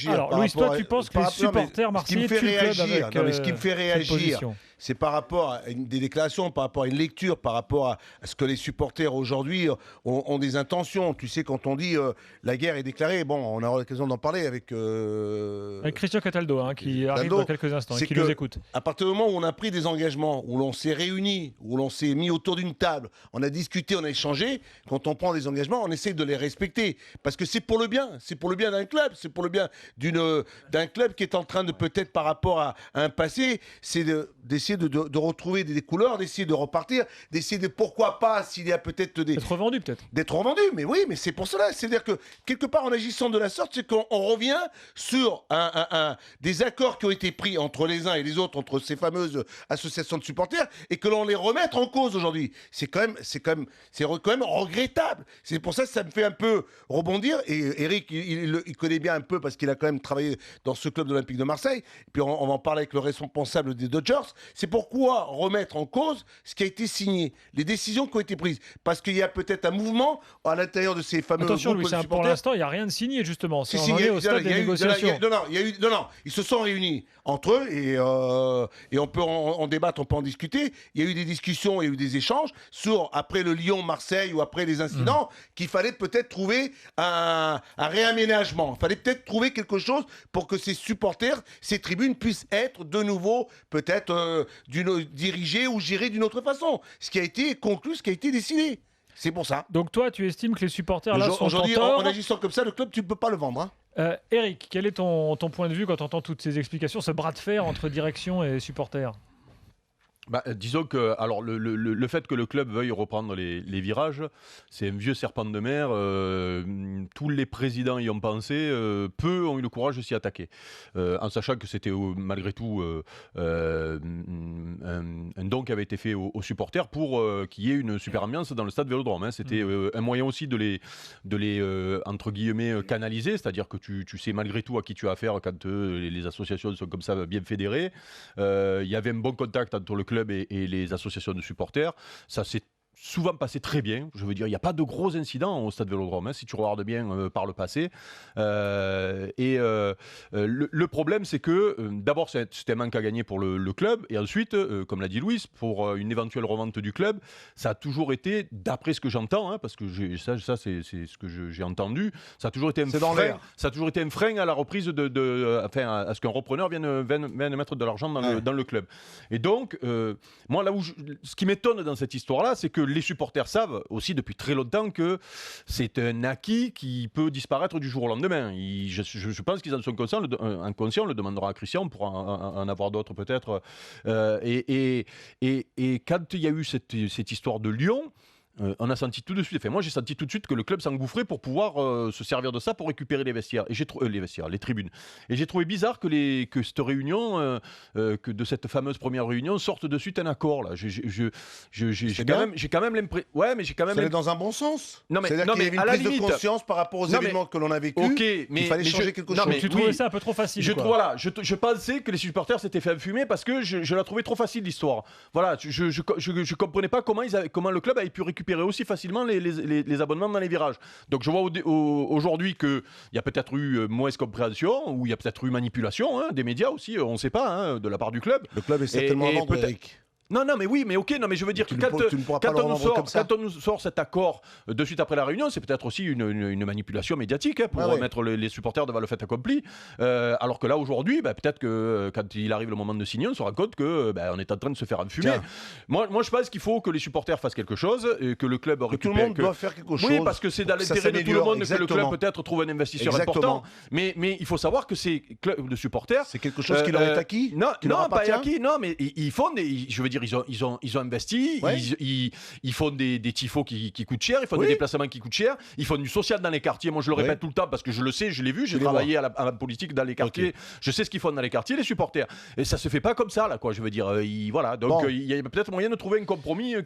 Alors, Louis, toi, tu penses que les supporters marseillais tuent le club avec ce qui me fait réagir, c'est par rapport à des déclarations, par rapport à une lecture, par rapport à ce que les supporters aujourd'hui ont des intentions. Tu sais, quand on dit la guerre est déclarée, bon, on aura l'occasion d'en parler avec Christian Cataldo, qui arrive dans quelques instants et qui nous écoute. À partir du moment où on a pris des engagements, où l'on s'est réunis, où l'on s'est mis autour d'une table, on a discuté, on a échangé, quand on prend des engagements, on essaie de les respecter. Parce que c'est pour le bien d'un club, c'est pour le bien d'un club qui est en train de peut-être par rapport à un passé, c'est d'essayer de retrouver des couleurs, d'essayer de repartir, d'essayer de pourquoi pas s'il y a peut-être d'être revendu peut-être. D'être revendu, mais oui, mais c'est pour cela. C'est-à-dire que quelque part en agissant de la sorte, c'est qu'on revient sur des accords qui ont été pris entre les uns et les autres, entre ces fameuses associations de supporters, et que l'on les remette en cause aujourd'hui. C'est quand même regrettable. C'est pour ça que ça me fait un peu rebondir. Et Eric, il connaît bien un peu parce qu'il a quand même travaillé dans ce club de l'Olympique de Marseille. Et puis on va en parler avec le responsable des Dodgers. C'est pourquoi remettre en cause ce qui a été signé, les décisions qui ont été prises. Parce qu'il y a peut-être un mouvement à l'intérieur de ces fameux Attention, groupes Louis, de supporters. Pour l'instant, il n'y a rien de signé, justement. Si, on en est au stade des négociations. Non, ils se sont réunis entre eux et on peut en débattre, on peut en discuter. Il y a eu des discussions, il y a eu des échanges sur, après le Lyon-Marseille ou après les incidents, qu'il fallait peut-être trouver un réaménagement. Il fallait peut-être trouver quelque chose pour que ces supporters, ces tribunes puissent être de nouveau peut-être dirigées ou gérées d'une autre façon. Ce qui a été conclu, ce qui a été décidé. C'est pour ça. Donc toi, tu estimes que les supporters là sont aujourd'hui, en tort. En agissant comme ça, le club, tu ne peux pas le vendre. Eric, quel est ton point de vue quand tu entends toutes ces explications, ce bras de fer entre direction et supporters ? Disons que le fait que le club veuille reprendre les virages, c'est un vieux serpent de mer. Tous les présidents y ont pensé, peu ont eu le courage de s'y attaquer, en sachant que c'était malgré tout un don qui avait été fait aux supporters pour qu'il y ait une super ambiance dans le stade Vélodrome. C'était un moyen aussi de les entre guillemets canaliser, c'est-à-dire que tu sais malgré tout à qui tu as affaire quand les associations sont comme ça bien fédérées. Il y avait un bon contact entre le club et les associations de supporters. Ça s'est souvent passé très bien. Je veux dire, il n'y a pas de gros incidents au stade Vélodrome, si tu regardes bien par le passé. Le problème, c'est que d'abord, c'était un manque à gagner pour le club. Et ensuite, comme l'a dit Louis, pour une éventuelle revente du club, ça a toujours été, d'après ce que j'entends, parce que ça c'est ce que j'ai entendu, ça a toujours été un frein. Ça a toujours été un frein à la reprise à ce qu'un repreneur vienne mettre de l'argent dans le club. Et donc, moi, ce qui m'étonne dans cette histoire-là, c'est que les supporters savent aussi depuis très longtemps que c'est un acquis qui peut disparaître du jour au lendemain. Je pense qu'ils en sont conscients. On le demandera à Christian, on pourra en avoir d'autres peut-être. Et quand il y a eu cette histoire de Lyon, on a senti tout de suite, moi j'ai senti tout de suite que le club s'engouffrait pour pouvoir se servir de ça pour récupérer les vestiaires, et les tribunes. Et j'ai trouvé bizarre que cette réunion, que de cette fameuse première réunion, sorte de suite un accord là. J'ai quand même l'impression. Ouais, mais j'ai quand même. Ça allait dans un bon sens. C'est-à-dire qu'il y avait une à la prise limite, de conscience par rapport aux événements que l'on a vécus. Il fallait changer quelque chose. Tu trouvais ça un peu trop facile. Je pensais que les supporters s'étaient fait fumer parce que je la trouvais trop facile l'histoire. Voilà, je comprenais pas comment le club avait pu récupérer aussi facilement les abonnements dans les virages. Donc je vois aujourd'hui qu'il y a peut-être eu mauvaise compréhension, ou il y a peut-être eu manipulation des médias aussi, on ne sait pas, de la part du club. Le club est certainement à vendre, Eric. Non, mais oui, mais ok, je veux dire que quand on nous sort cet accord de suite après la réunion, c'est peut-être aussi une manipulation médiatique pour mettre les supporters devant le fait accompli. Alors que là, aujourd'hui, peut-être que quand il arrive le moment de signer, on se rend compte que on est en train de se faire enfumer. Moi, je pense qu'il faut que les supporters fassent quelque chose, et que le club récupère. Tout le monde doit faire quelque chose. Oui, parce que c'est dans l'intérêt de tout le monde que le club peut-être trouve un investisseur important. Mais il faut savoir que ces clubs de supporters, c'est quelque chose qui leur est acquis. Non, pas acquis. Non, mais ils font je veux dire, ils ont investi, ils font des tifos qui coûtent cher, ils font des déplacements qui coûtent cher, ils font du social dans les quartiers. Moi, je le répète tout le temps parce que je le sais, je l'ai vu, j'ai travaillé à la politique dans les quartiers. Je sais ce qu'ils font dans les quartiers, les supporters. Et ça se fait pas comme ça, là, quoi. Je veux dire, voilà. Donc, il y a peut-être moyen de trouver un compromis.